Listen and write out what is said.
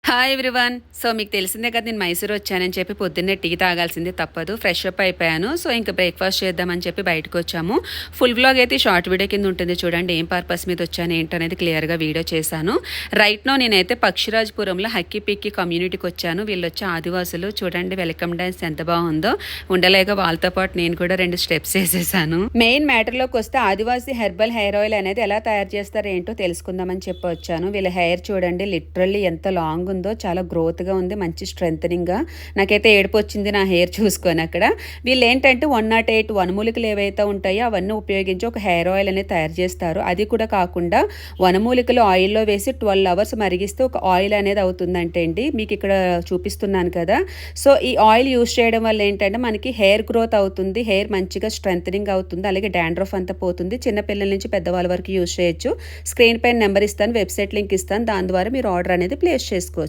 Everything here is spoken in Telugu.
Hi everyone. సో మీకు తెలిసిందే కదా, నేను మైసూర్ వచ్చానని చెప్పి పొద్దున్నే టీ తాగాల్సిందే తప్పదు. ఫ్రెష్ అప్ అయిపోయాను. సో ఇంకా బ్రేక్ఫాస్ట్ చేద్దామని చెప్పి బయటకు వచ్చాము. ఫుల్ వ్లాగ్ అయితే షార్ట్ వీడియో కింద ఉంటుంది చూడండి. ఏం పర్పస్ మీద వచ్చాను ఏంటనేది క్లియర్గా వీడియో చేశాను. రైట్ నో నేనైతే పక్షిరాజ్పురంలో హక్కి పిక్కి కమ్యూనిటీకి వచ్చాను. వీళ్ళు వచ్చి ఆదివాసులు. చూడండి వెల్కమ్ డాన్స్ ఎంత బాగుందో. ఉండలేక వాళ్ళతో పాటు నేను కూడా 2 స్టెప్స్ వేసేసాను. మెయిన్ మ్యాటర్లోకి వస్తే ఆదివాసీ హెర్బల్ హెయిర్ ఆయిల్ అనేది ఎలా తయారు చేస్తారో ఏంటో తెలుసుకుందామని చెప్పి వచ్చాను. వీళ్ళ హెయిర్ చూడండి లిటరల్లీ ఎంత లాంగ్ ఉందో, చాలా గ్రోత్గా ఉంది, మంచి స్ట్రెంథనింగ్గా. నాకైతే ఏడుపు వచ్చింది నా హెయిర్ చూసుకొని. అక్కడ వీళ్ళు ఏంటంటే 108 వనమూలికలు ఏవైతే ఉంటాయో అవన్నీ ఉపయోగించి ఒక హెయిర్ ఆయిల్ అనేది తయారు చేస్తారు. అది కూడా కాకుండా వనమూలికలు ఆయిల్లో వేసి 12 అవర్స్ మరిగిస్తే ఒక ఆయిల్ అనేది అవుతుందంటే అండి. మీకు ఇక్కడ చూపిస్తున్నాను కదా. సో ఈ ఆయిల్ యూస్ చేయడం వల్ల ఏంటంటే మనకి హెయిర్ గ్రోత్ అవుతుంది, హెయిర్ మంచిగా స్ట్రెంథనింగ్ అవుతుంది, అలాగే డాండ్రఫ్ అంతా పోతుంది. చిన్నపిల్లల నుంచి పెద్దవాళ్ళ వరకు యూస్ చేయొచ్చు. స్క్రీన్ పైన నెంబర్ ఇస్తాను, వెబ్సైట్ లింక్ ఇస్తాను, దాని ద్వారా మీరు ఆర్డర్ అనేది ప్లేస్ చేసుకోవచ్చు.